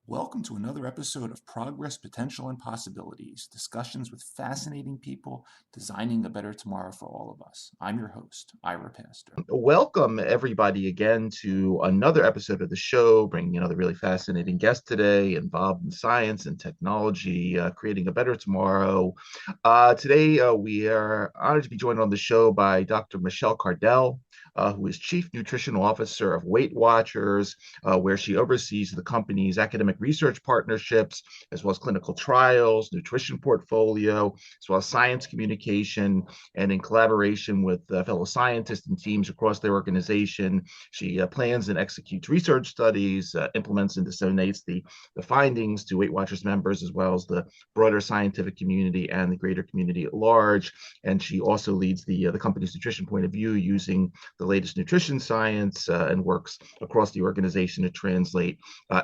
Welcome to another episode of Progress, Potential, and Possibilities, discussions with fascinating people designing a better tomorrow for all of us. I'm your host, Ira Pastor. Welcome, everybody, again to another episode of the show, bringing another really fascinating guest today involved in science and technology, creating a better tomorrow. Today, we are honored to be joined on the show by Dr. Michelle Cardel, who is Chief Nutrition Officer of WeightWatchers, where she oversees the company's academic research partnerships, as well as clinical trials, nutrition portfolio, as well as science communication, and in collaboration with fellow scientists and teams across their organization, she plans and executes research studies, implements and disseminates the findings to WeightWatchers members, as well as the broader scientific community and the greater community at large. And she also leads the company's nutrition point of view using the latest nutrition science and works across the organization to translate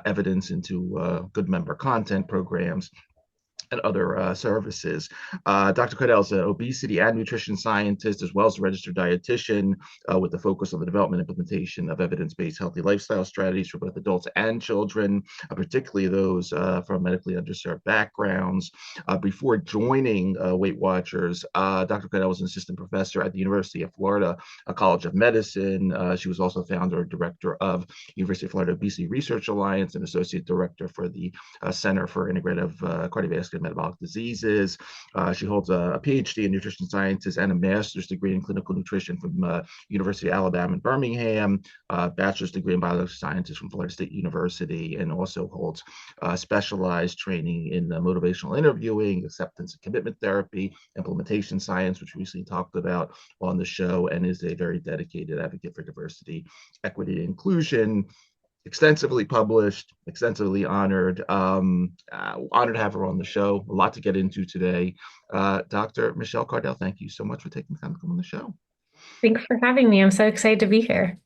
evidence into good member content programs and other services. Dr. Cardel is an obesity and nutrition scientist, as well as a registered dietitian with a focus on the development and implementation of evidence-based healthy lifestyle strategies for both adults and children, particularly those from medically underserved backgrounds. Before joining Weight Watchers, Dr. Cardel was an assistant professor at the University of Florida College of Medicine. She was also founder and director of University of Florida Obesity Research Alliance and associate director for the Center for Integrative Cardiovascular Metabolic Diseases. She holds a PhD in nutrition sciences and a master's degree in clinical nutrition from University of Alabama in Birmingham, bachelor's degree in biological sciences from Florida State University, and also holds specialized training in motivational interviewing, acceptance and commitment therapy, implementation science, which we recently talked about on the show, and is a very dedicated advocate for diversity, equity, and inclusion. Extensively published, extensively honored. Honored to have her on the show. A lot to get into today. Dr. Michelle Cardel, thank you so much for taking the time to come on the show. Thanks for having me. I'm so excited to be here.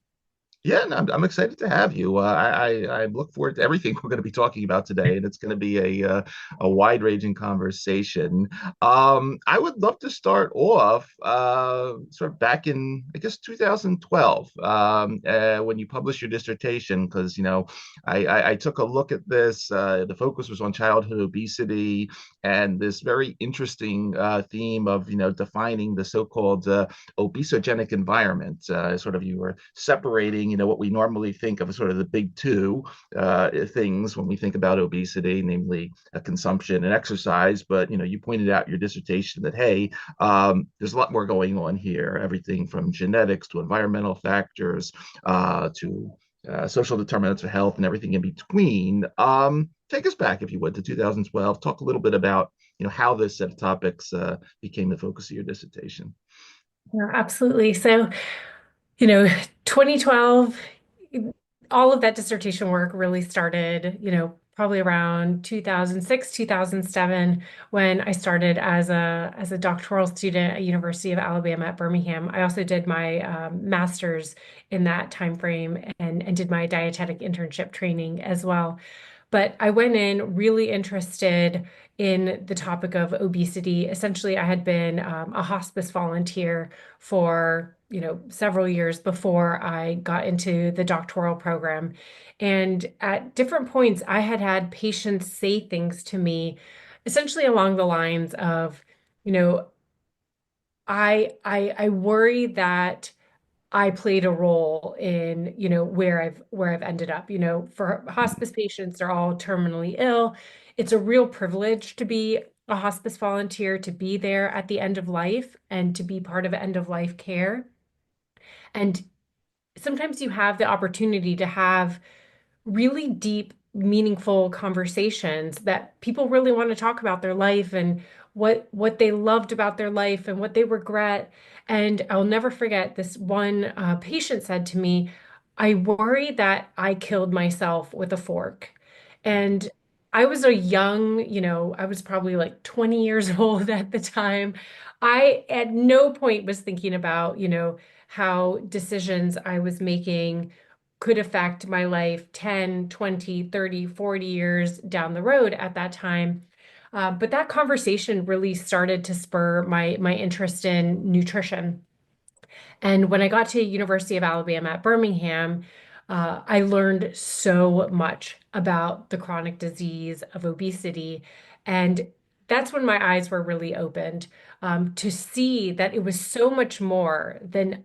Yeah, and I'm excited to have you. I look forward to everything we're going to be talking about today, and it's going to be a wide-ranging conversation. I would love to start off sort of back in, I guess, 2012 when you published your dissertation, because I took a look at this. The focus was on childhood obesity and this very interesting theme of defining the so-called obesogenic environment. Sort of you were separating what we normally think of as sort of the big two things when we think about obesity, namely consumption and exercise. But, you pointed out in your dissertation that, hey, there's a lot more going on here, everything from genetics to environmental factors to social determinants of health and everything in between. Take us back, if you would, to 2012. Talk a little bit about, how this set of topics became the focus of your dissertation. Yeah, absolutely. So, 2012, all of that dissertation work really started, probably around 2006, 2007, when I started as a doctoral student at University of Alabama at Birmingham. I also did my master's in that time frame and did my dietetic internship training as well. But I went in really interested in the topic of obesity. Essentially, I had been a hospice volunteer for several years before I got into the doctoral program. And at different points, I had patients say things to me, essentially along the lines of, I worry that I played a role in, where I've ended up. For hospice patients, they're all terminally ill. It's a real privilege to be a hospice volunteer, to be there at the end of life and to be part of end of life care. And sometimes you have the opportunity to have really deep, meaningful conversations that people really want to talk about their life and what they loved about their life and what they regret. And I'll never forget this one patient said to me, I worry that I killed myself with a fork. And I was a young, I was probably like 20 years old at the time. I at no point was thinking about, how decisions I was making could affect my life 10, 20, 30, 40 years down the road at that time. But that conversation really started to spur my interest in nutrition. And when I got to University of Alabama at Birmingham, I learned so much about the chronic disease of obesity. And that's when my eyes were really opened to see that it was so much more than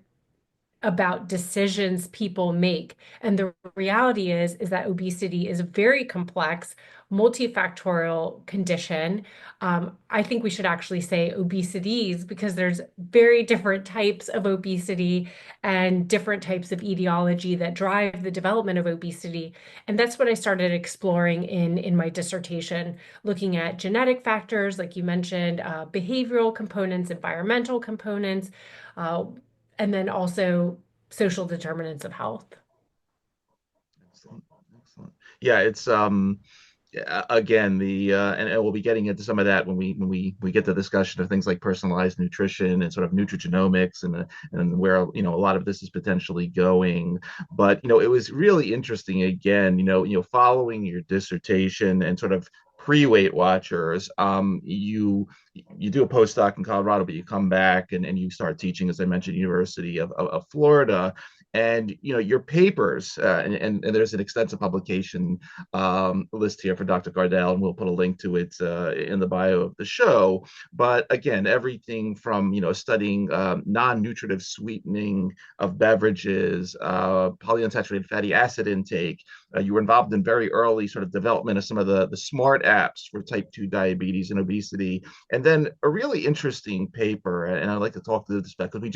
about decisions people make. And the reality is that obesity is a very complex, multifactorial condition. I think we should actually say obesities because there's very different types of obesity and different types of etiology that drive the development of obesity. And that's what I started exploring in my dissertation, looking at genetic factors, like you mentioned, behavioral components, environmental components, uh, and then also social determinants of health. Excellent. Excellent. Yeah, it's again and we'll be getting into some of that when we get to the discussion of things like personalized nutrition and sort of nutrigenomics and where a lot of this is potentially going. But it was really interesting again, following your dissertation and sort of pre-Weight Watchers, you do a postdoc in Colorado, but you come back and you start teaching, as I mentioned, University of Florida. And your papers, and there's an extensive publication list here for Dr. Cardel, and we'll put a link to it in the bio of the show. But again, everything from studying non-nutritive sweetening of beverages, polyunsaturated fatty acid intake. You were involved in very early sort of development of some of the smart apps for type 2 diabetes and obesity. And then a really interesting paper, and I'd like to talk to this because we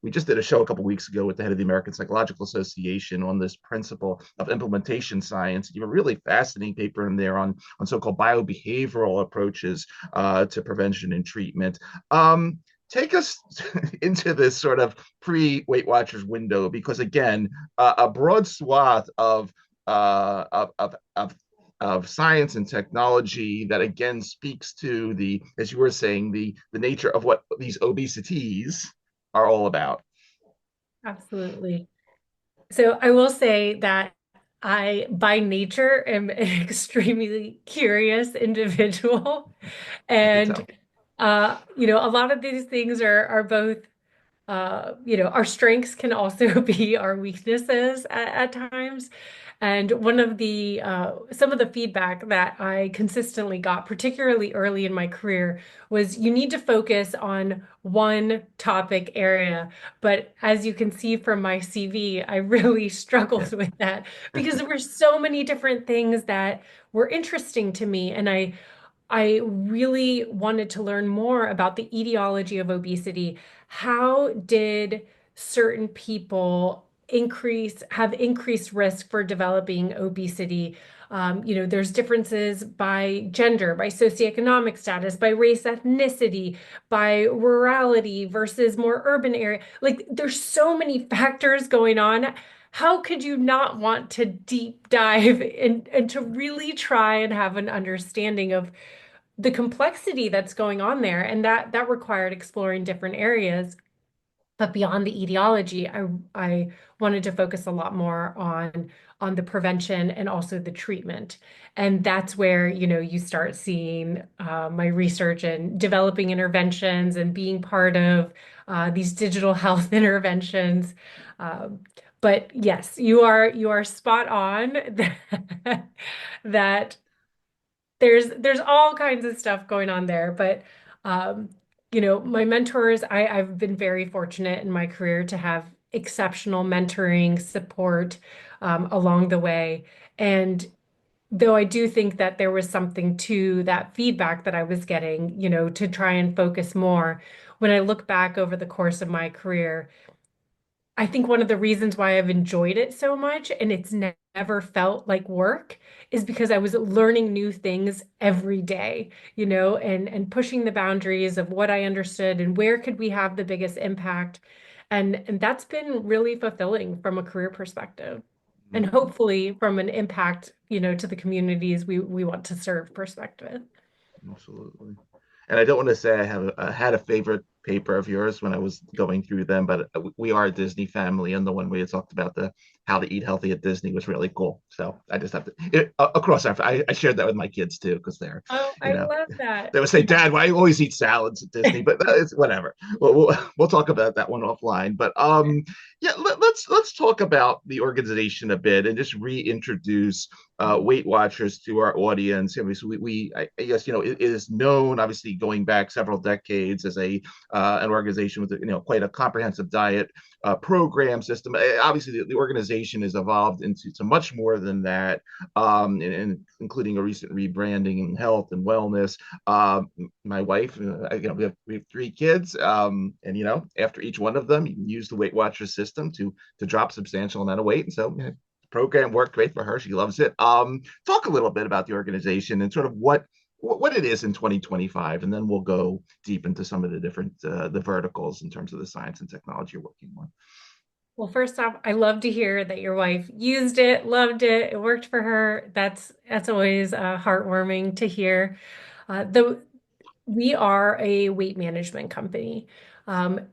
just did a show a couple of weeks ago with the head of the American Psychological Association on this principle of implementation science. You have a really fascinating paper in there on so-called biobehavioral approaches to prevention and treatment. Take us into this sort of pre-Weight Watchers window, because again, a broad swath of science and technology that again speaks to the, as you were saying, the nature of what these obesities are all about. Absolutely. So I will say that I, by nature, am an extremely curious individual. I could tell. And a lot of these things are both our strengths can also be our weaknesses at times. And one of the some of the feedback that I consistently got, particularly early in my career, was you need to focus on one topic area. But as you can see from my CV, I really Yeah. struggled with that because there were so many different things that were interesting to me. And I really wanted to learn more about the etiology of obesity. How did certain people have increased risk for developing obesity? There's differences by gender, by socioeconomic status, by race, ethnicity, by rurality versus more urban area. Like there's so many factors going on. How could you not want to deep dive and to really try and have an understanding of the complexity that's going on there, and that required exploring different areas. But beyond the etiology, I wanted to focus a lot more on the prevention and also the treatment. And that's where, you start seeing my research and developing interventions and being part of these digital health interventions. Um, but yes, you are spot on that there's all kinds of stuff going on there. But um, my mentors, I've been very fortunate in my career to have exceptional mentoring support along the way. And though I do think that there was something to that feedback that I was getting, to try and focus more, when I look back over the course of my career, I think one of the reasons why I've enjoyed it so much and it's never felt like work is because I was learning new things every day, and pushing the boundaries of what I understood and where could we have the biggest impact. And that's been really fulfilling from a career perspective. And Mhm. hopefully from an impact, to the communities we want to serve perspective. Absolutely. And I don't want to say I had a favorite paper of yours when I was going through them, but we are a Disney family, and the one where you talked about the how to eat healthy at Disney was really cool. So I just have to across our I shared that with my kids too because they're, Oh, you I know, love that. they would say, "Dad, why do you always eat salads at Disney?" But it's whatever. We'll talk about that one offline. But yeah, let's talk about the organization a bit and just reintroduce Weight Watchers to our audience. I mean, so I guess it is known, obviously, going back several decades as a an organization with quite a comprehensive diet program system. Obviously, the organization has evolved into to much more than that, and including a recent rebranding in health and wellness. My wife, we have three kids, and after each one of them, you can use the Weight Watchers system to drop substantial amount of weight, and so program worked great for her. She loves it. Talk a little bit about the organization and sort of what it is in 2025, and then we'll go deep into some of the different the verticals in terms of the science and technology you're working on. Well, first off, I love to hear that your wife used it, loved it, it worked for her. That's always heartwarming to hear. The We are a weight management company.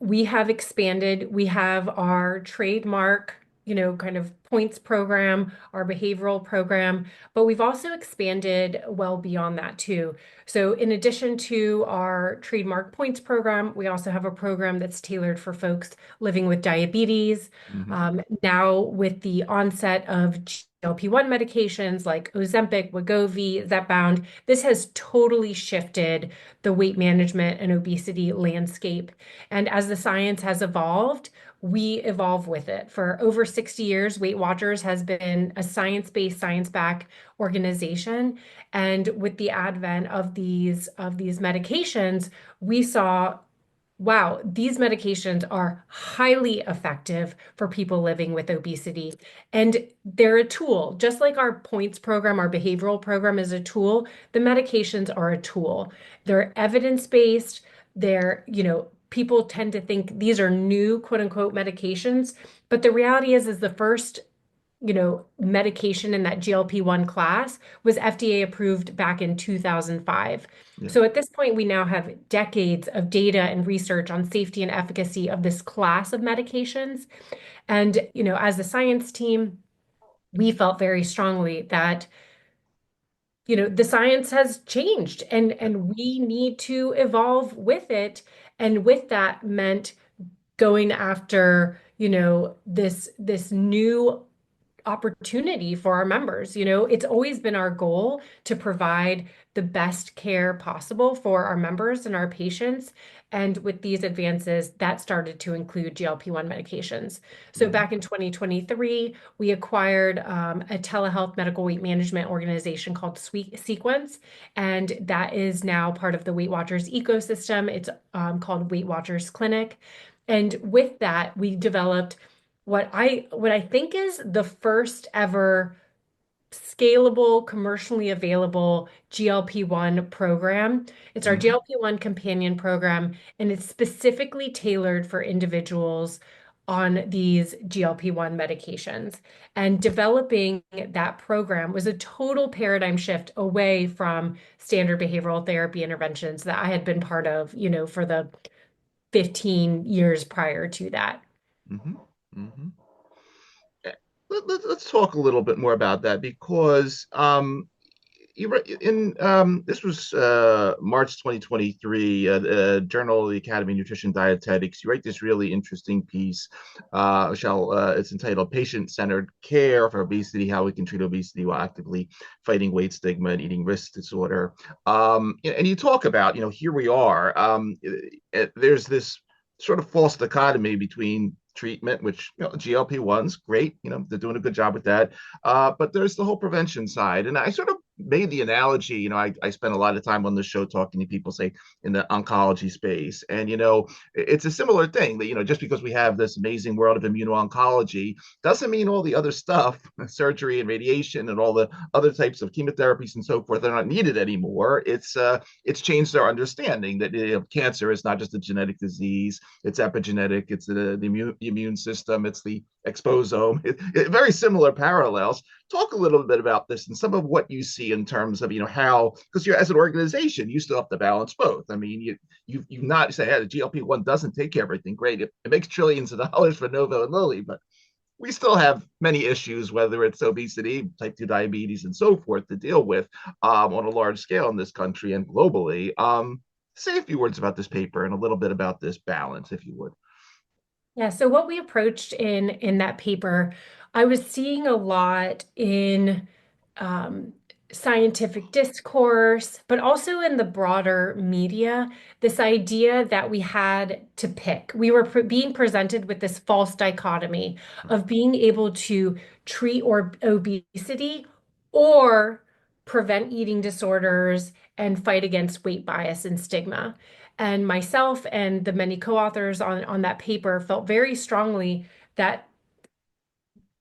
We have expanded. We have our trademark, kind of points program, our behavioral program, but we've also expanded well beyond that too. So, in addition to our trademark points program, we also have a program that's tailored for folks living with diabetes. Mm-hmm. Now, with the onset of GLP-1 medications like Ozempic, Wegovy, Zepbound, this has totally shifted the weight management and obesity landscape. And as the science has evolved, we evolve with it. For over 60 years, Weight Watchers has been a science-based, science-backed organization. And with the advent of these medications, we saw, wow, these medications are highly effective for people living with obesity. And they're a tool, just like our points program, our behavioral program is a tool. The medications are a tool. They're evidence-based. People tend to think these are new, quote unquote, medications. But the reality is the first medication in that GLP-1 class was FDA approved back in 2005. Yeah. So at this point, we now have decades of data and research on safety and efficacy of this class of medications. And, as a science team, we felt very strongly that, the science has changed Yeah. and we need to evolve with it. And with that meant going after, this new opportunity for our members. It's always been our goal to provide the best care possible for our members and our patients. And with these advances, that started to include GLP-1 medications. So Mm-hmm. back in 2023, we acquired a telehealth medical weight management organization called Sequence, and that is now part of the Weight Watchers ecosystem. It's called Weight Watchers Clinic. And with that, we developed what I think is the first ever scalable, commercially available GLP-1 program. It's our Mm-hmm. GLP-1 companion program, and it's specifically tailored for individuals on these GLP-1 medications. And developing that program was a total paradigm shift away from standard behavioral therapy interventions that I had been part of, for the 15 years prior to that. Mm-hmm. Mm-hmm. Let's talk a little bit more about that because you wrote in this was March 2023, Journal of the Academy of Nutrition Dietetics. You write this really interesting piece. It's entitled "Patient-Centered Care for Obesity: How We Can Treat Obesity While Actively Fighting Weight Stigma and Eating Risk Disorder." And you talk about, here we are. There's this sort of false dichotomy between treatment, which GLP-1s, great, they're doing a good job with that. But there's the whole prevention side. And I sort of made the analogy, I spent a lot of time on the show talking to people, say, in the oncology space. And, it's a similar thing that, just because we have this amazing world of immuno-oncology doesn't mean all the other stuff, surgery and radiation and all the other types of chemotherapies and so forth, are not needed anymore. It's changed our understanding that cancer is not just a genetic disease, it's epigenetic, it's the immune system, it's the exposome, very similar parallels. Talk a little bit about this and some of what you see in terms of how, because you're, as an organization, you still have to balance both. I mean, you not say, hey, the GLP-1 doesn't take care of everything. Great, it makes trillions of dollars for Novo and Lilly, but we still have many issues, whether it's obesity, type 2 diabetes, and so forth, to deal with on a large scale in this country and globally. Say a few words about this paper and a little bit about this balance, if you would. Yeah, so what we approached in that paper, I was seeing a lot in um, scientific discourse, but also in the broader media, this idea that we had to pick. We were being presented with this false dichotomy of being able to treat or obesity or prevent eating disorders and fight against weight bias and stigma. And myself and the many co-authors on that paper felt very strongly that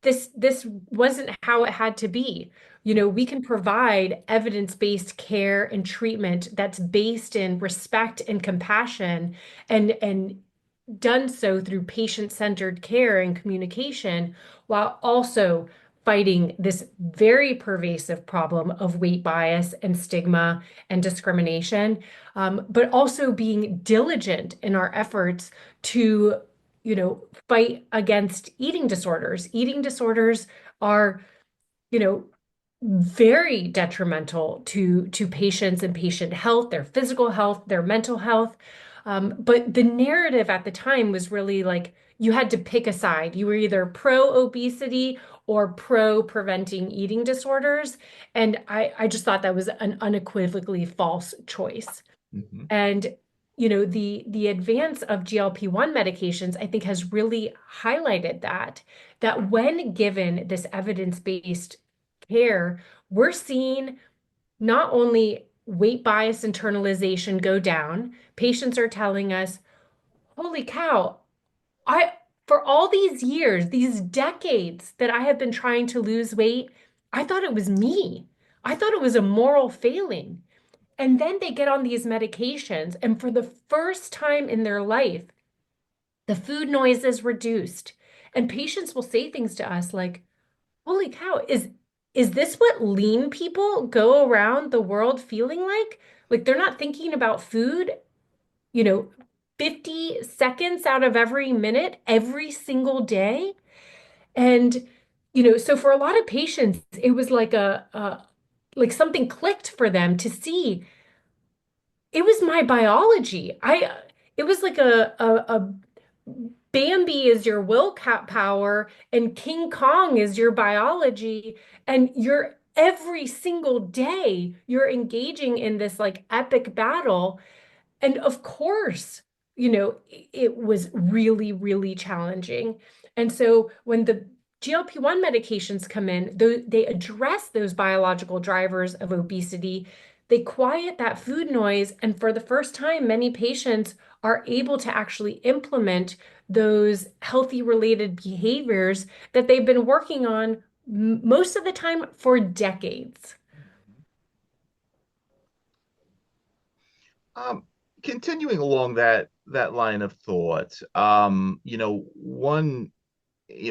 this wasn't how it had to be. We can provide evidence-based care and treatment that's based in respect and compassion and done so through patient-centered care and communication while also fighting this very pervasive problem of weight bias and stigma and discrimination, but also being diligent in our efforts to, fight against eating disorders. Eating disorders are, you know, very detrimental to patients and patient health, their physical health, their mental health. But the narrative at the time was really like you had to pick a side. You were either pro obesity or pro preventing eating disorders. And I just thought that was an unequivocally false choice. Mm-hmm. And the advance of GLP-1 medications, I think, has really highlighted that when given this evidence-based care, we're seeing not only weight bias internalization go down, patients are telling us, holy cow, I for all these years, these decades that I have been trying to lose weight, I thought it was me. I thought it was a moral failing. And then they get on these medications, and for the first time in their life, the food noise is reduced. And patients will say things to us like, holy cow, is this what lean people go around the world feeling like? Like they're not thinking about food, you know, 50 seconds out of every minute, every single day. And, so for a lot of patients, it was like like something clicked for them to see it was my biology. It was like a Bambi is your willpower and King Kong is your biology. And you're every single day you're engaging in this like epic battle. And of course, it was really, really challenging. And so when the GLP-1 medications come in, they address those biological drivers of obesity. They quiet that food noise. And for the first time, many patients are able to actually implement those healthy related behaviors that they've been working on most of the time for decades. Um, Continuing along that line of thought, one,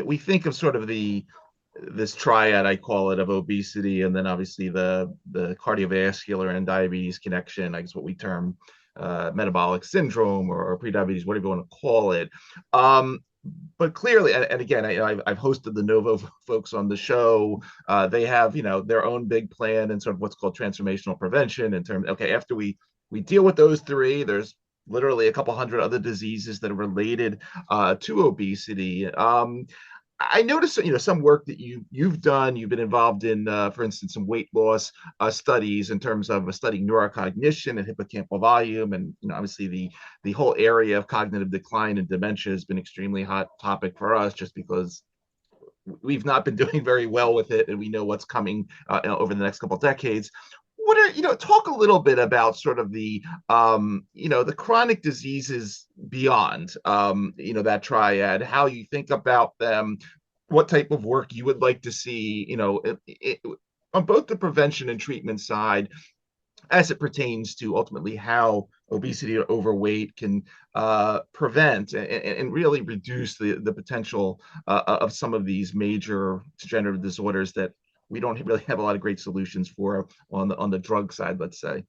we think of sort of this triad, I call it, of obesity, and then obviously the cardiovascular and diabetes connection, I guess what we term metabolic syndrome or prediabetes, whatever you want to call it. Um, but clearly, and again, I've hosted the Novo folks on the show. They have, their own big plan and sort of what's called transformational prevention in terms. Okay, after we deal with those three, there's literally a couple hundred other diseases that are related to obesity. I noticed, some work that you've done. You've been involved in, for instance, some weight loss studies in terms of studying neurocognition and hippocampal volume, and obviously the whole area of cognitive decline and dementia has been extremely hot topic for us, just because we've not been doing very well with it, and we know what's coming over the next couple of decades. What are, talk a little bit about sort of the chronic diseases beyond, that triad, how you think about them, what type of work you would like to see, on both the prevention and treatment side, as it pertains to ultimately how obesity or overweight can prevent and really reduce the potential of some of these major degenerative disorders that we don't really have a lot of great solutions for on the drug side, let's say.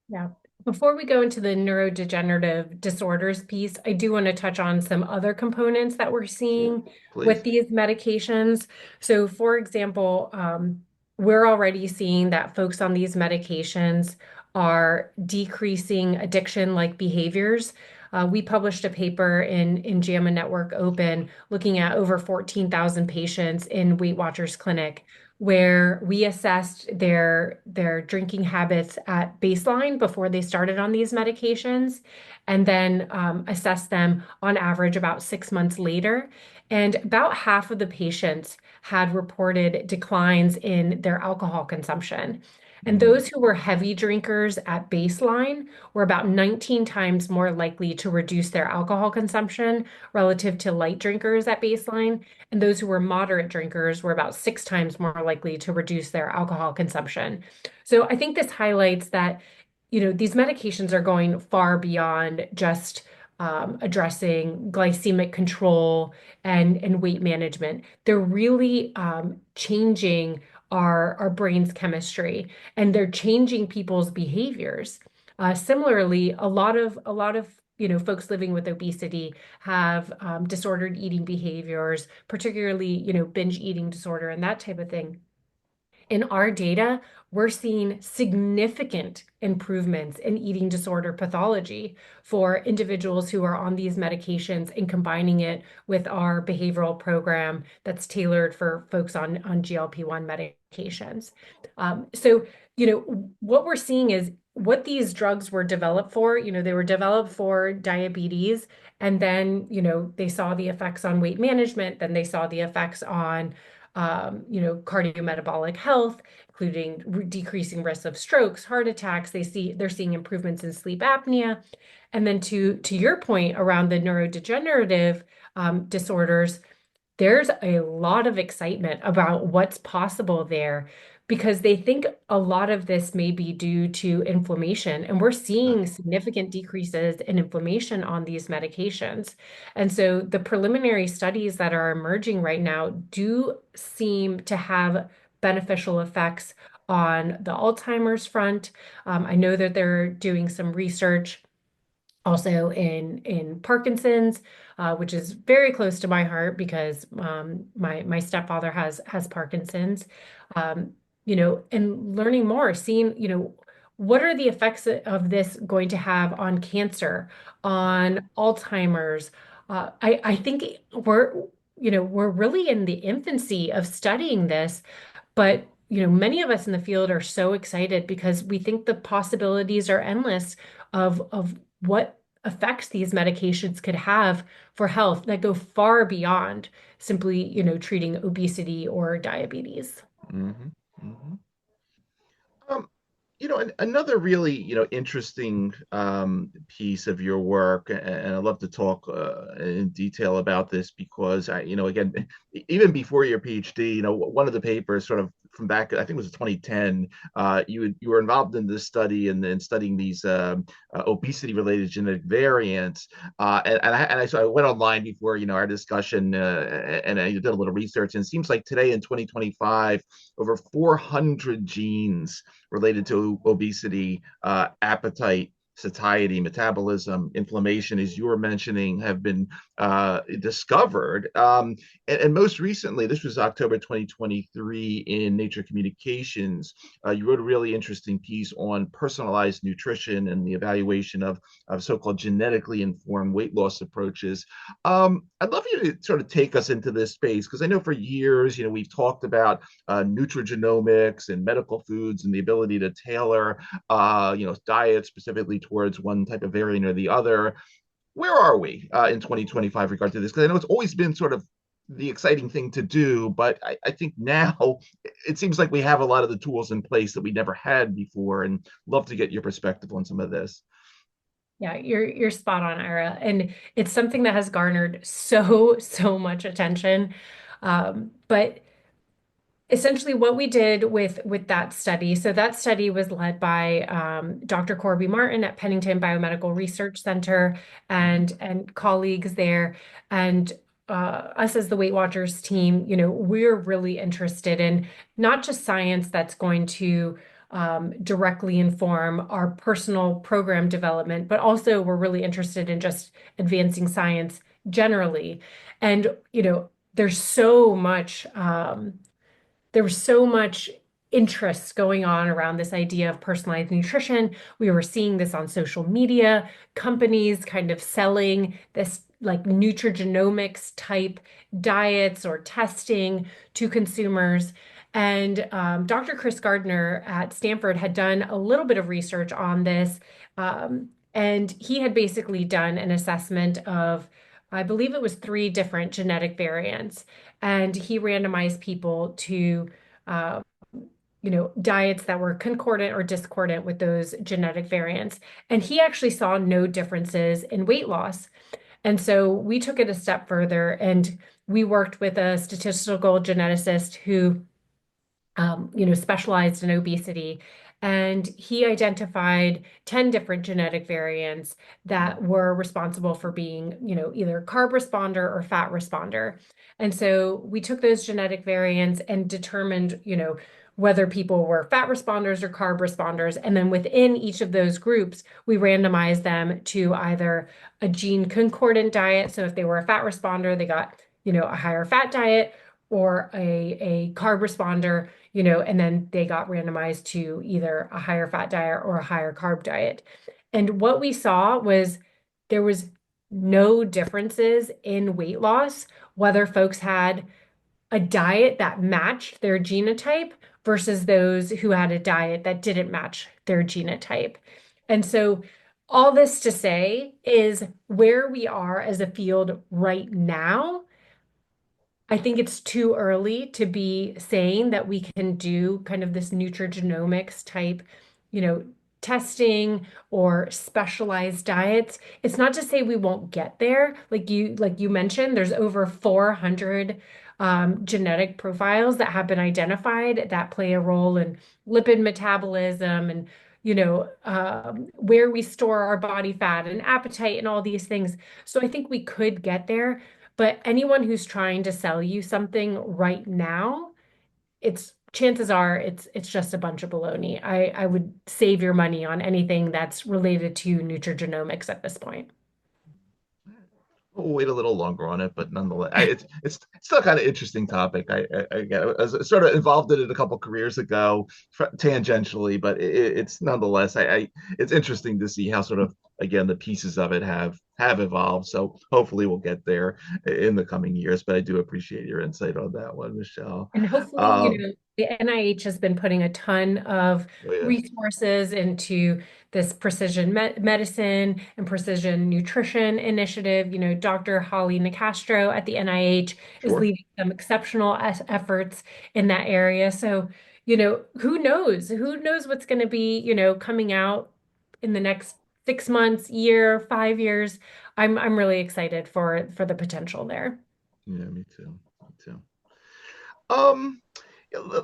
Yeah. Before we go into the neurodegenerative disorders piece, I do want to touch on some other components that we're Sure, seeing with please. these medications. So, for example, we're already seeing that folks on these medications are decreasing addiction-like behaviors. We published a paper in JAMA Network Open looking at over 14,000 patients in WeightWatchers Clinic, where we assessed their drinking habits at baseline before they started on these medications, and then assessed them on average about 6 months later. And about half of the patients had reported declines in their alcohol consumption. And Mm, those who were heavy drinkers at baseline were about 19 times more likely to reduce their alcohol consumption relative to light drinkers at baseline. And those who were moderate drinkers were about 6 times more likely to reduce their alcohol consumption. So I think this highlights that, these medications are going far beyond just addressing glycemic control and weight management. They're really changing our brain's chemistry, and they're changing people's behaviors. Similarly, a lot of folks living with obesity have disordered eating behaviors, particularly, binge eating disorder and that type of thing. In our data, we're seeing significant improvements in eating disorder pathology for individuals who are on these medications and combining it with our behavioral program that's tailored for folks on GLP-1 medications. So, what we're seeing is what these drugs were developed for. They were developed for diabetes, and then, they saw the effects on weight management, then they saw the effects on cardiometabolic health, including decreasing risk of strokes, heart attacks. They're seeing improvements in sleep apnea. And then to your point around the neurodegenerative disorders, there's a lot of excitement about what's possible there because they think a lot of this may be due to inflammation. And we're seeing significant decreases in inflammation on these medications. And so the preliminary studies that are emerging right now do seem to have beneficial effects on the Alzheimer's front. I know that they're doing some research also in Parkinson's, which is very close to my heart because my stepfather has Parkinson's. And learning more, seeing, what are the effects of this going to have on cancer, on Alzheimer's? I think we're really in the infancy of studying this, but many of us in the field are so excited because we think the possibilities are endless of what effects these medications could have for health that go far beyond simply, treating obesity or diabetes. mhm, mhm. Um, another really, interesting piece of your work, and I'd love to talk in detail about this because again, even before your PhD, one of the papers sort of from back, I think it was 2010, you were involved in this study and then studying these obesity-related genetic variants, so I went online before, our discussion, and I did a little research, and it seems like today in 2025, over 400 genes related to obesity, appetite, satiety, metabolism, inflammation, as you were mentioning, have been discovered. And most recently, this was October 2023 in Nature Communications. You wrote a really interesting piece on personalized nutrition and the evaluation of so-called genetically informed weight loss approaches. I'd love you to sort of take us into this space because I know for years, we've talked about nutrigenomics and medical foods and the ability to tailor, diet specifically towards one type of variant or the other. Where are we in 2025 regard to this? Because I know it's always been sort of the exciting thing to do. But I think now it seems like we have a lot of the tools in place that we never had before, and love to get your perspective on some of this. Yeah, you're spot on, Ira. And it's something that has garnered so much attention. But essentially what we did with that study, so that study was led by Dr. Corby Martin at Pennington Biomedical Research Center and colleagues there, and us as the Weight Watchers team, we're really interested in not just science that's going to directly inform our personal program development, but also we're really interested in just advancing science generally. And there's so much there was so much interest going on around this idea of personalized nutrition. We were seeing this on social media, companies kind of selling this like nutrigenomics type diets or testing to consumers. And Dr. Chris Gardner at Stanford had done a little bit of research on this. And he had basically done an assessment of, I believe it was three different genetic variants, and he randomized people to uh, diets that were concordant or discordant with those genetic variants. And he actually saw no differences in weight loss. And so we took it a step further and we worked with a statistical geneticist who specialized in obesity. And he identified 10 different genetic variants that were responsible for being, either carb responder or fat responder. And so we took those genetic variants and determined, whether people were fat responders or carb responders. And then within each of those groups, we randomized them to either a gene concordant diet. So if they were a fat responder, they got, a higher fat diet, or a carb responder, and then they got randomized to either a higher fat diet or a higher carb diet. And what we saw was there was no differences in weight loss, whether folks had a diet that matched their genotype versus those who had a diet that didn't match their genotype. And so all this to say is where we are as a field right now. I think it's too early to be saying that we can do kind of this nutrigenomics type, you know, testing or specialized diets. It's not to say we won't get there. Like you mentioned, there's over 400 genetic profiles that have been identified that play a role in lipid metabolism and where we store our body fat and appetite and all these things. So I think we could get there. But anyone who's trying to sell you something right now, it's chances are it's just a bunch of baloney. I would save your money on anything that's related to nutrigenomics at this point. We'll wait a little longer on it, but nonetheless, it's still kind of interesting topic. I was sort of involved in it a couple careers ago, tangentially, but it's nonetheless, it's interesting to see how sort of again the pieces of it have evolved. So hopefully we'll get there in the coming years. But I do appreciate your insight on that one, Michelle. And hopefully, Um, the NIH has been putting a ton of oh yeah, resources into this precision medicine and precision nutrition initiative. Dr. Holly Nicastro at the NIH is sure. leading some exceptional efforts in that area. So, who knows? Who knows what's going to be, coming out in the next 6 months, year, 5 years. I'm really excited for the potential there. Yeah, me too. Me too. Um,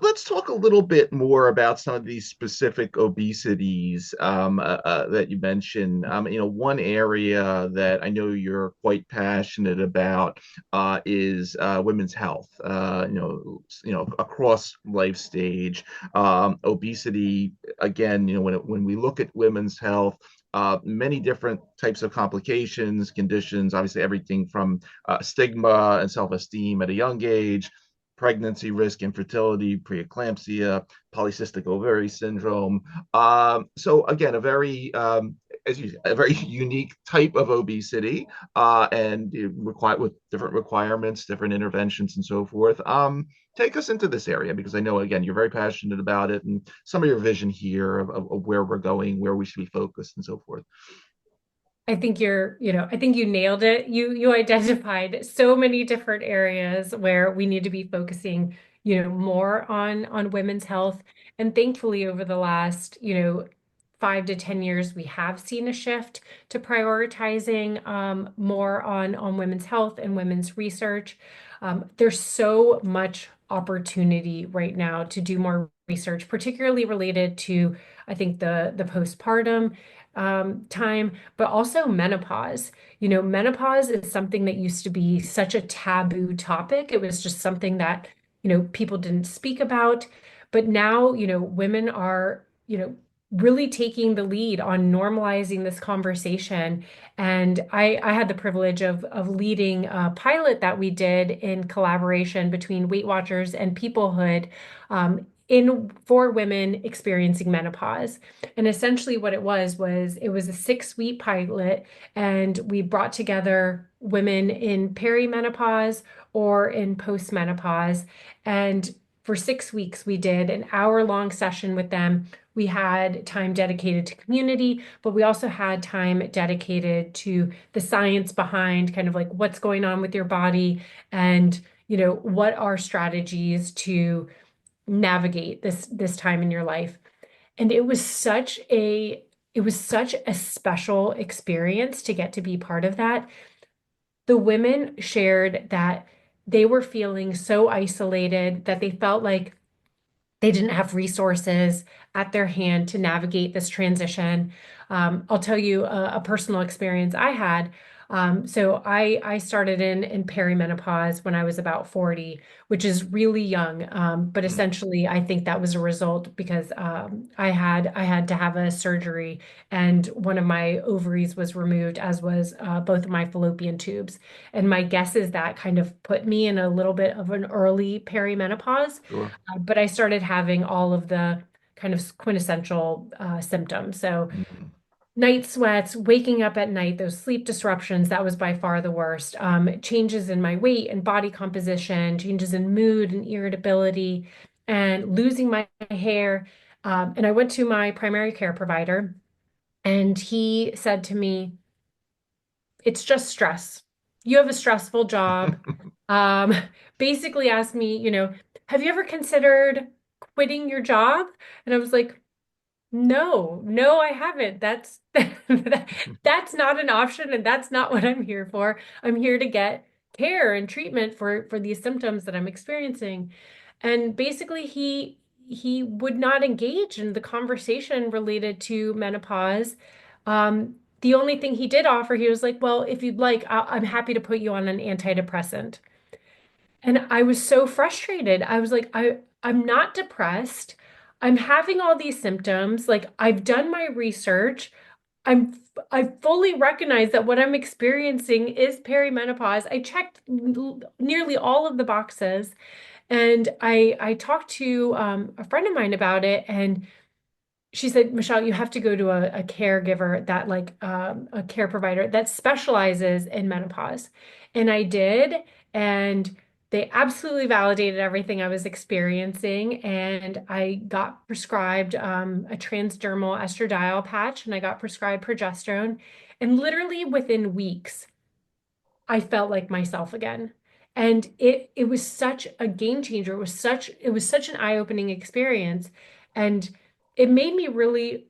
let's talk a little bit more about some of these specific obesities that you mentioned. One area that I know you're quite passionate about is women's health. Across life stage, obesity. Again, when we look at women's health. Many different types of complications, conditions, obviously everything from stigma and self-esteem at a young age, pregnancy risk, infertility, preeclampsia, polycystic ovary syndrome. So again, a very unique type of obesity, and require with different requirements, different interventions, and so forth. Take us into this area because I know again you're very passionate about it, and some of your vision here of where we're going, where we should be focused, and so forth. I think you nailed it. You identified so many different areas where we need to be focusing, more on women's health. And thankfully, over the last, 5 to 10 years, we have seen a shift to prioritizing more on women's health and women's research. There's so much opportunity right now to do more research, particularly related to, I think, the postpartum time, but also menopause. Menopause is something that used to be such a taboo topic. It was just something that, people didn't speak about. But now, women are, really taking the lead on normalizing this conversation. And I had the privilege of leading a pilot that we did in collaboration between Weight Watchers and Peoplehood in for women experiencing menopause. And essentially what it was a 6-week pilot, and we brought together women in perimenopause or in postmenopause. And for 6 weeks, we did an hour-long session with them. We had time dedicated to community, but we also had time dedicated to the science behind kind of like what's going on with your body and, what are strategies to navigate this time in your life. And it was such a special experience to get to be part of that. The women shared that they were feeling so isolated that they felt like they didn't have resources at their hand to navigate this transition. I'll tell you a personal experience I had. So I started in perimenopause when I was about 40, which is really young. But Mm. essentially, I think that was a result because I had to have a surgery, and one of my ovaries was removed, as was both of my fallopian tubes. And my guess is that kind of put me in a little bit of an early perimenopause. Sure. But I started having all of the kind of quintessential symptoms. So Mm. night sweats, waking up at night, those sleep disruptions, that was by far the worst. Changes in my weight and body composition, changes in mood and irritability, and losing my hair. And I went to my primary care provider, and he said to me, it's just stress. You have a stressful job. Um, Basically asked me, have you ever considered quitting your job? And I was like, no, no, I haven't. That's not an option, and that's not what I'm here for. I'm here to get care and treatment for these symptoms that I'm experiencing. And basically he would not engage in the conversation related to menopause. The only thing he did offer, he was like, well, if you'd like, I'm happy to put you on an antidepressant. And I was so frustrated. I was like, I'm not depressed. I'm having all these symptoms. Like, I've done my research. I fully recognize that what I'm experiencing is perimenopause. I checked nearly all of the boxes, and I talked to a friend of mine about it, and she said, Michelle, you have to go to a caregiver that a care provider that specializes in menopause. And I did, and they absolutely validated everything I was experiencing. And I got prescribed a transdermal estradiol patch, and I got prescribed progesterone. And literally within weeks, I felt like myself again. And it was such a game changer. It was such an eye-opening experience. And it made me really,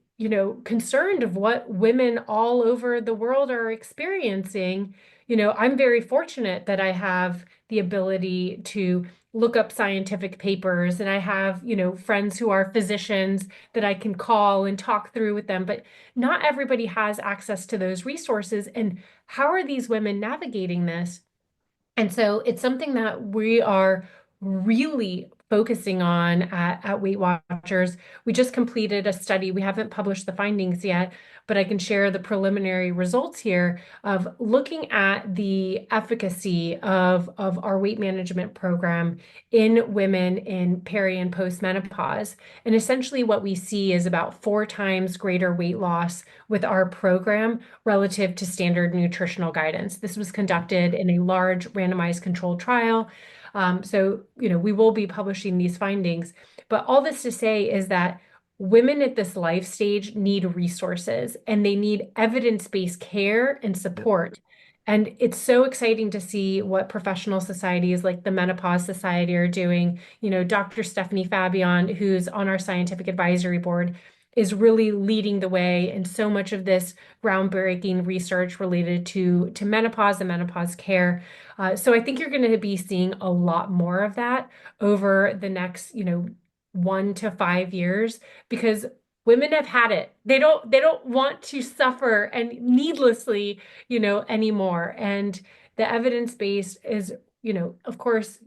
concerned of what women all over the world are experiencing. I'm very fortunate that I have the ability to look up scientific papers, and I have, friends who are physicians that I can call and talk through with them, but not everybody has access to those resources. And how are these women navigating this? And so it's something that we are really focusing on at Weight Watchers. We just completed a study. We haven't published the findings yet, but I can share the preliminary results here of looking at the efficacy of our weight management program in women in peri and postmenopause. And essentially what we see is about 4 times greater weight loss with our program relative to standard nutritional guidance. This was conducted in a large randomized controlled trial. So, we will be publishing these findings. But all this to say is that women at this life stage need resources and they need evidence-based care and Yep. support. And it's so exciting to see what professional societies like the Menopause Society are doing. Dr. Stephanie Fabian, who's on our scientific advisory board, is really leading the way in so much of this groundbreaking research related to menopause and menopause care. So I think you're going to be seeing a lot more of that over the next, 1 to 5 years, because women have had it. They don't want to suffer and needlessly, anymore. And the evidence base is, of course,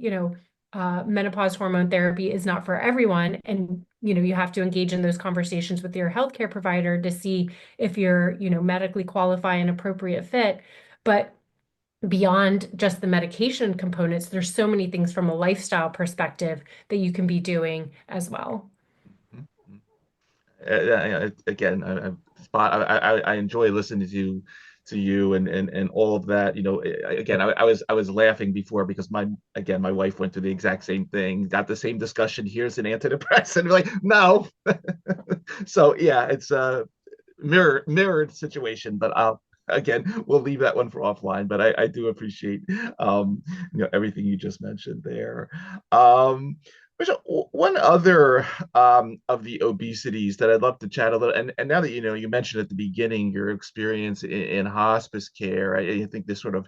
menopause hormone therapy is not for everyone. And, you have to engage in those conversations with your healthcare provider to see if you're, medically qualify and appropriate fit. But beyond just the medication components, there's so many things from a lifestyle perspective that you can be doing as well. Mhm. Again, I enjoy listening to you and all of that. Again, I was laughing before because my wife went through the exact same thing, got the same discussion. Here's an antidepressant. Like, no. So yeah, it's a mirrored situation, but again, we'll leave that one for offline. But I do appreciate everything you just mentioned there. Um, one other of the obesities that I'd love to chat a little, and now that you mentioned at the beginning your experience in hospice care, I think this sort of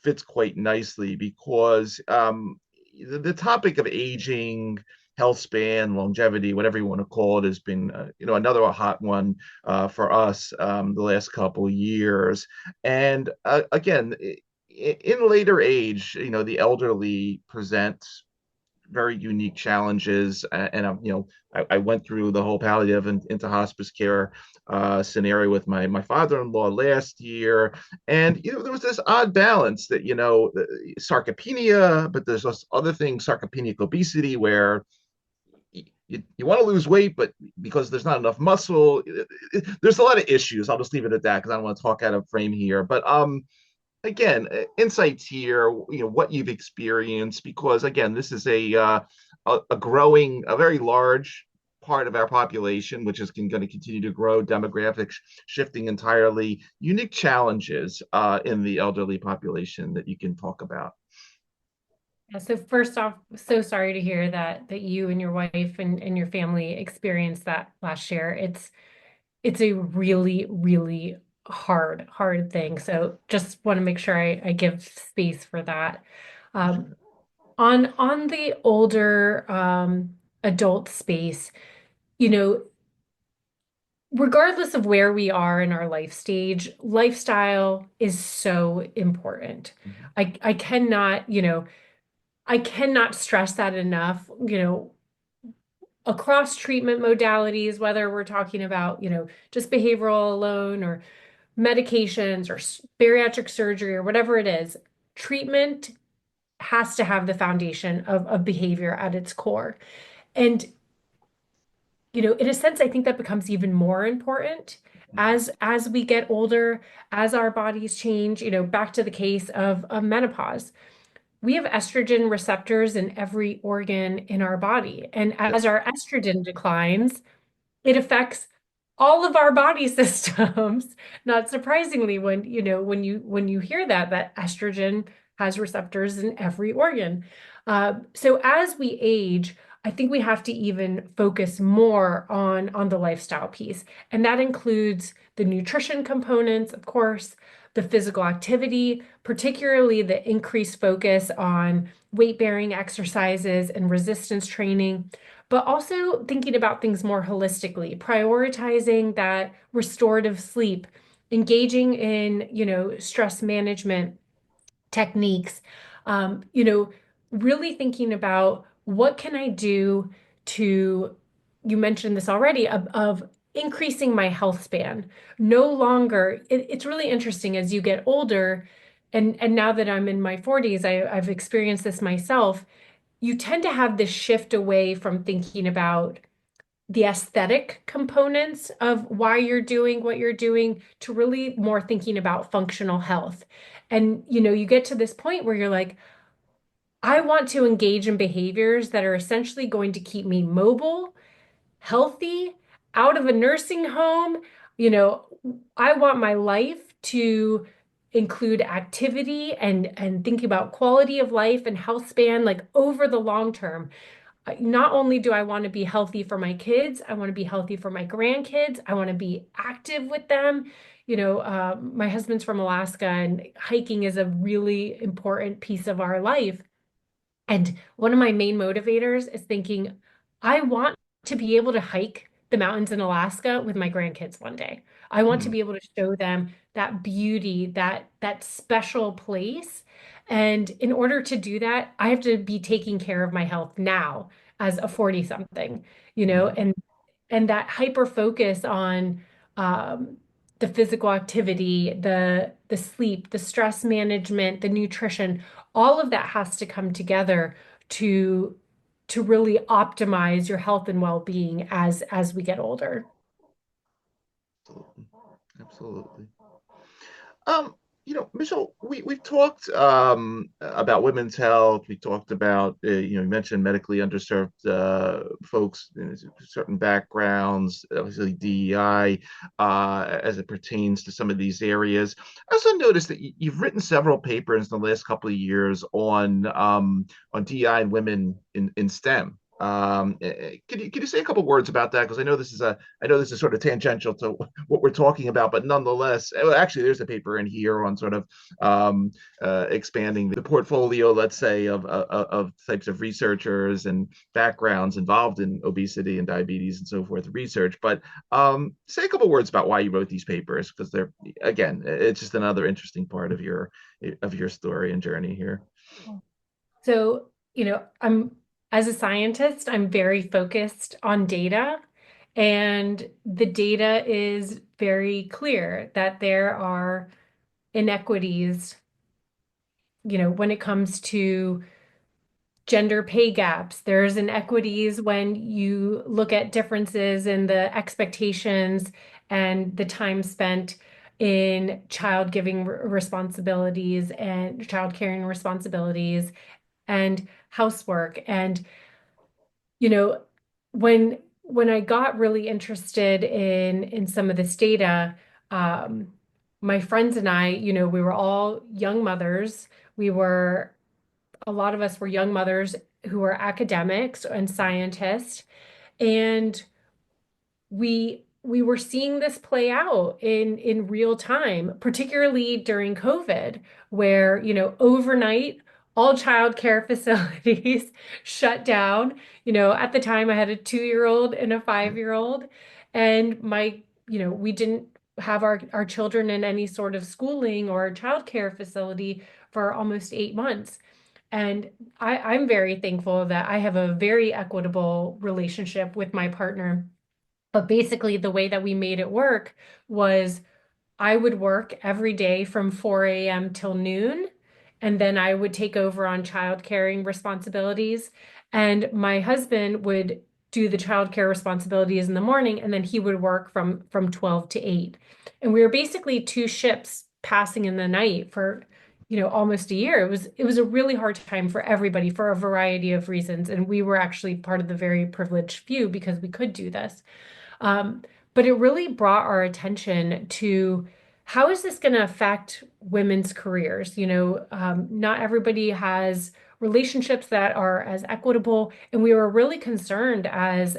fits quite nicely because the topic of aging, health span, longevity, whatever you want to call it, has been another hot one for us the last couple of years. And again, in later age, the elderly present very unique challenges. And I went through the whole palliative and into hospice care scenario with my father-in-law last year, and there was this odd balance that sarcopenia, but there's this other thing, sarcopenic obesity, where you want to lose weight, but because there's not enough muscle, there's a lot of issues. I'll just leave it at that because I don't want to talk out of frame here. But again, insights here, what you've experienced, because again, this is a growing, a very large part of our population, which is going to continue to grow, demographics shifting entirely, unique challenges in the elderly population that you can talk about. Yeah, so first off, so sorry to hear that you and your wife and your family experienced that last year. It's a really, really hard thing. So just want to make sure I give space for that. Um, on the older adult space, you know, regardless of where we are in our life stage, lifestyle is so important. Mhm. I cannot, I cannot stress that enough, across treatment modalities, whether we're talking about, just behavioral alone or medications or bariatric surgery or whatever it is, treatment has to have the foundation of behavior at its core. And, in a sense, I think that becomes even more important Mhm. as we get older, as our bodies change, back to the case of menopause. We have estrogen receptors in every organ in our body. And Yep. as our estrogen declines, it affects all of our body systems. Not surprisingly, when you hear that estrogen has receptors in every organ. So as we age, I think we have to even focus more on the lifestyle piece, and that includes the nutrition components, of course, the physical activity, particularly the increased focus on weight-bearing exercises and resistance training, but also thinking about things more holistically, prioritizing that restorative sleep, engaging in, stress management techniques, really thinking about what can I do to, you mentioned this already, of increasing my health span. No longer, it's really interesting as you get older, and now that I'm in my 40s, I've experienced this myself. You tend to have this shift away from thinking about the aesthetic components of why you're doing what you're doing to really more thinking about functional health. And you get to this point where you're like, I want to engage in behaviors that are essentially going to keep me mobile, healthy, out of a nursing home. You know, I want my life to include activity and thinking about quality of life and health span like over the long term. Not only do I want to be healthy for my kids, I want to be healthy for my grandkids. I want to be active with them. My husband's from Alaska, and hiking is a really important piece of our life. And one of my main motivators is thinking, I want to be able to hike the mountains in Alaska with my grandkids one day. I want to Hmm. be able to show them that beauty, that special place. And in order to do that, I have to be taking care of my health now as a 40 something, Hmm. and that hyper focus on um, the physical activity, the sleep, the stress management, the nutrition, all of that has to come together to to really optimize your health and well-being as we get older. Absolutely. Absolutely. Um, Michelle, we've talked about women's health. We talked about you mentioned medically underserved folks in certain backgrounds, obviously DEI, as it pertains to some of these areas. I also noticed that you've written several papers in the last couple of years on DEI and women in STEM. Could you say a couple words about that? Because I know this is sort of tangential to what we're talking about, but nonetheless, actually, there's a paper in here on sort of expanding the portfolio, let's say, of types of researchers and backgrounds involved in obesity and diabetes and so forth research. But say a couple words about why you wrote these papers, because they're again, it's just another interesting part of your story and journey here. So, I'm as a scientist, I'm very focused on data, and the data is very clear that there are inequities, when it comes to gender pay gaps. There's inequities when you look at differences in the expectations and the time spent in child giving responsibilities and child caring responsibilities and housework. And, you know, when I got really interested in some of this data, um, my friends and I, we were all young mothers. We were A lot of us were young mothers who were academics and scientists, and we were seeing this play out in real time, particularly during COVID, where, overnight all childcare facilities shut down. At the time I had a 2-year-old and a 5-year-old, and we didn't have our children in any sort of schooling or childcare facility for almost 8 months. And I'm very thankful that I have a very equitable relationship with my partner. But basically, the way that we made it work was I would work every day from 4 a.m. till noon, and then I would take over on child caring responsibilities. And my husband would do the child care responsibilities in the morning, and then he would work from 12 to 8. And we were basically two ships passing in the night for, almost a year. It was a really hard time for everybody for a variety of reasons. And we were actually part of the very privileged few because we could do this. Um, but it really brought our attention to how is this going to affect women's careers? Not everybody has relationships that are as equitable, and we were really concerned as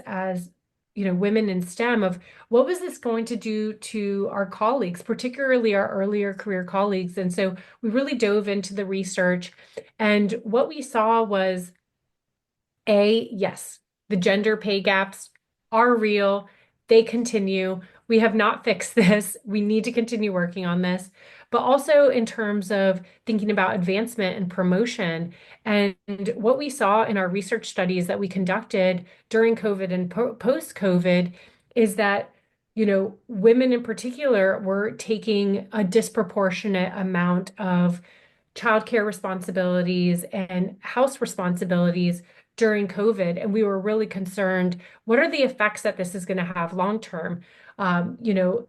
women in STEM of what was this going to do to our colleagues, particularly our earlier career colleagues. And so we really dove into the research, and what we saw was yes, the gender pay gaps are real. They continue. We have not fixed this. We need to continue working on this. But also in terms of thinking about advancement and promotion. And what we saw in our research studies that we conducted during COVID and post-COVID is that, women in particular were taking a disproportionate amount of childcare responsibilities and house responsibilities during COVID. And we were really concerned, what are the effects that this is going to have long term? Um, you know,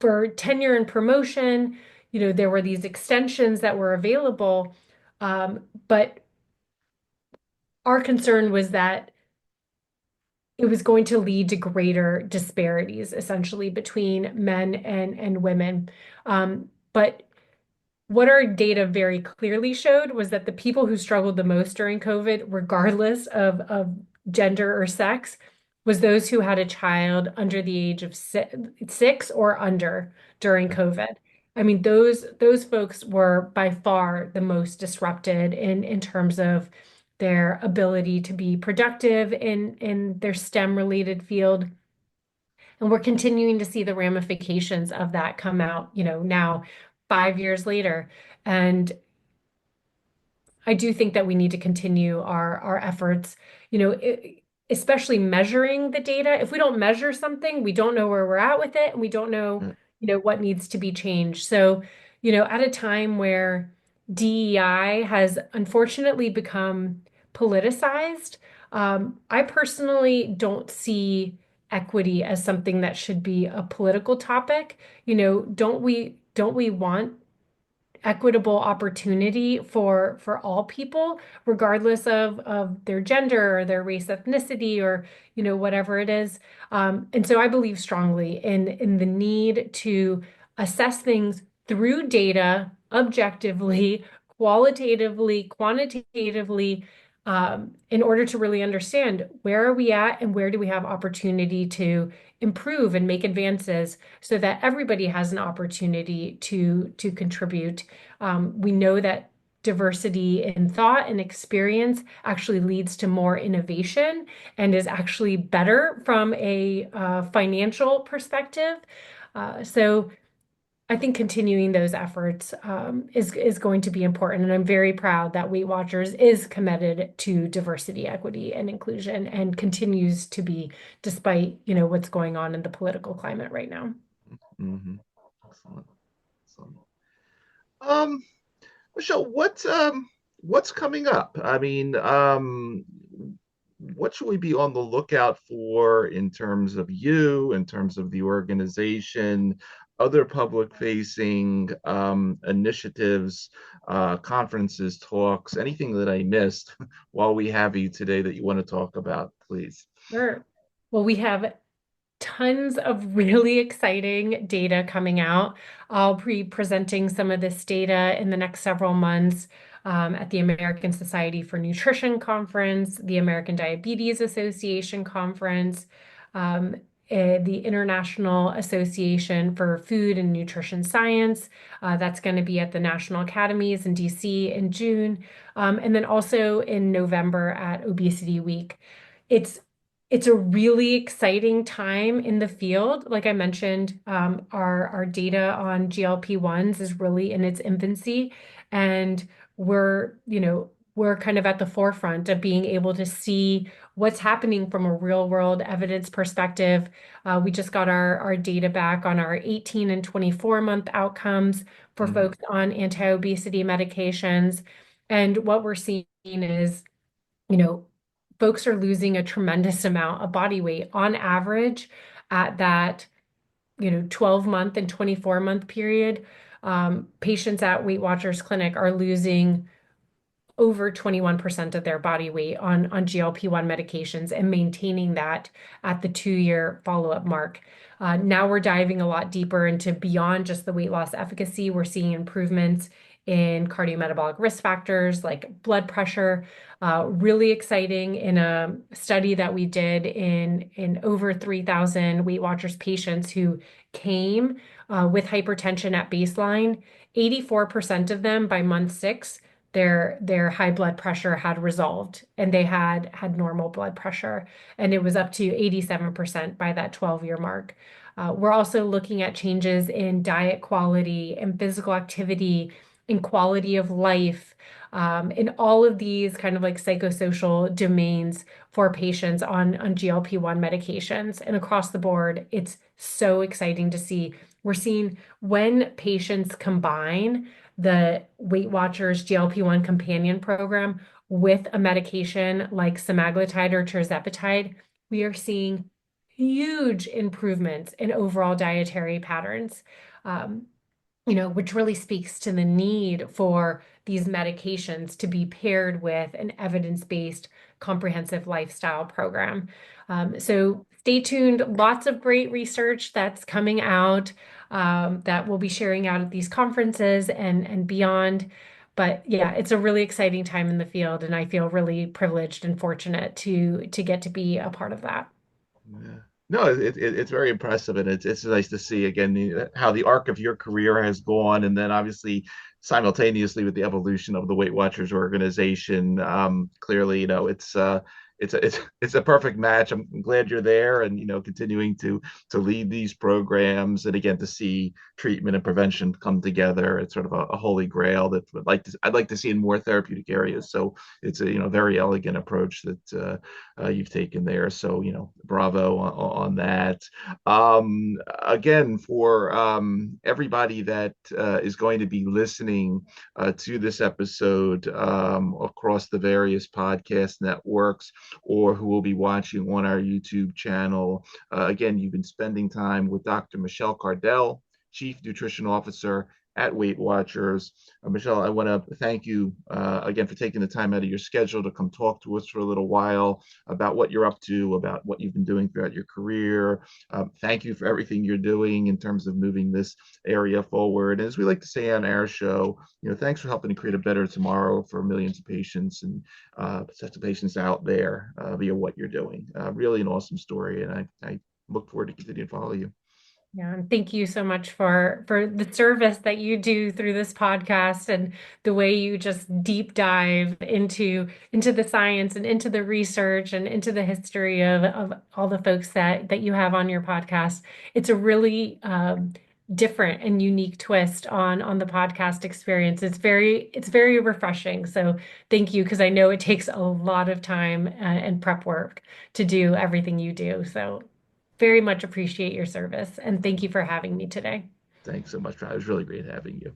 for tenure and promotion, there were these extensions that were available. But our concern was that it was going to lead to greater disparities, essentially, between men and women. But what our data very clearly showed was that the people who struggled the most during COVID, regardless of gender or sex, was those who had a child under the age of six or under during COVID. I mean, those folks were by far the most disrupted in terms of their ability to be productive in their STEM related field. And we're continuing to see the ramifications of that come out, now 5 years later. And I do think that we need to continue our efforts, especially measuring the data. If we don't measure something, we don't know where we're at with it, and we don't know, what needs to be changed. So, at a time where DEI has unfortunately become politicized, I personally don't see equity as something that should be a political topic. Don't we want equitable opportunity for all people, regardless of their gender or their race, ethnicity, or whatever it is. And so I believe strongly in the need to assess things through data, objectively, qualitatively, quantitatively, in order to really understand where are we at and where do we have opportunity to improve and make advances so that everybody has an opportunity to contribute. We know that diversity in thought and experience actually leads to more innovation and is actually better from a financial perspective. So I think continuing those efforts is going to be important, and I'm very proud that Weight Watchers is committed to diversity, equity, and inclusion, and continues to be, despite what's going on in the political climate right now. Mm-hmm. Excellent. Excellent. Um, Michelle, what's coming up? I mean, what should we be on the lookout for in terms of you, in terms of the organization, other public-facing initiatives, conferences, talks, anything that I missed while we have you today that you want to talk about, please? Sure. Well, we have tons of really exciting data coming out. I'll be presenting some of this data in the next several months at the American Society for Nutrition Conference, the American Diabetes Association Conference, the International Association for Food and Nutrition Science. That's going to be at the National Academies in DC in June, and then also in November at Obesity Week. It's it's a really exciting time in the field. Like I mentioned, our data on GLP-1s is really in its infancy, and we're kind of at the forefront of being able to see what's happening from a real world evidence perspective. We just got our data back on our 18 and 24-month outcomes for folks on anti-obesity medications. And what we're seeing is, you know, folks are losing a tremendous amount of body weight on average at that, 12-month and 24-month period. Patients at Weight Watchers Clinic are losing over 21% of their body weight on GLP-1 medications and maintaining that at the 2-year follow-up mark. Now we're diving a lot deeper into beyond just the weight loss efficacy. We're seeing improvements in cardiometabolic risk factors like blood pressure. Really exciting in a study that we did in over 3,000 Weight Watchers patients who came with hypertension at baseline. 84% of them by month 6, their high blood pressure had resolved and they had normal blood pressure, and it was up to 87% by that 12-year mark. We're also looking at changes in diet quality and physical activity, in quality of life, in all of these kind of like psychosocial domains for patients on GLP-1 medications. And across the board, it's so exciting to see. We're seeing when patients combine the Weight Watchers GLP-1 companion program with a medication like semaglutide or tirzepatide, we are seeing huge improvements in overall dietary patterns. which really speaks to the need for these medications to be paired with an evidence-based comprehensive lifestyle program. So stay tuned. Lots of great research that's coming out that we'll be sharing out at these conferences and beyond. But yeah, it's a really exciting time in the field, and I feel really privileged and fortunate to get to be a part of that. Yeah. No, it's very impressive, and it's nice to see again how the arc of your career has gone, and then obviously simultaneously with the evolution of the Weight Watchers organization. Clearly, it's a perfect match. I'm glad you're there, and continuing to lead these programs, and again to see treatment and prevention come together. It's sort of a holy grail that I'd like to see in more therapeutic areas. So it's a very elegant approach that you've taken there. So, bravo on that. Again, for everybody that is going to be listening to this episode across the various podcast networks, or who will be watching on our YouTube channel, again, you've been spending time with Dr. Michelle Cardel, Chief Nutrition Officer at Weight Watchers. Michelle, I want to thank you again for taking the time out of your schedule to come talk to us for a little while about what you're up to, about what you've been doing throughout your career. Thank you for everything you're doing in terms of moving this area forward. And as we like to say on our show, thanks for helping to create a better tomorrow for millions of patients and potential patients out there via what you're doing. Really an awesome story, and I look forward to continuing to follow you. Yeah, and thank you so much for the service that you do through this podcast and the way you just deep dive into the science and into the research and into the history of all the folks that you have on your podcast. It's a really different and unique twist on the podcast experience. It's very refreshing. So thank you, because I know it takes a lot of time and prep work to do everything you do. So very much appreciate your service, and thank you for having me today. Thanks so much. It was really great having you.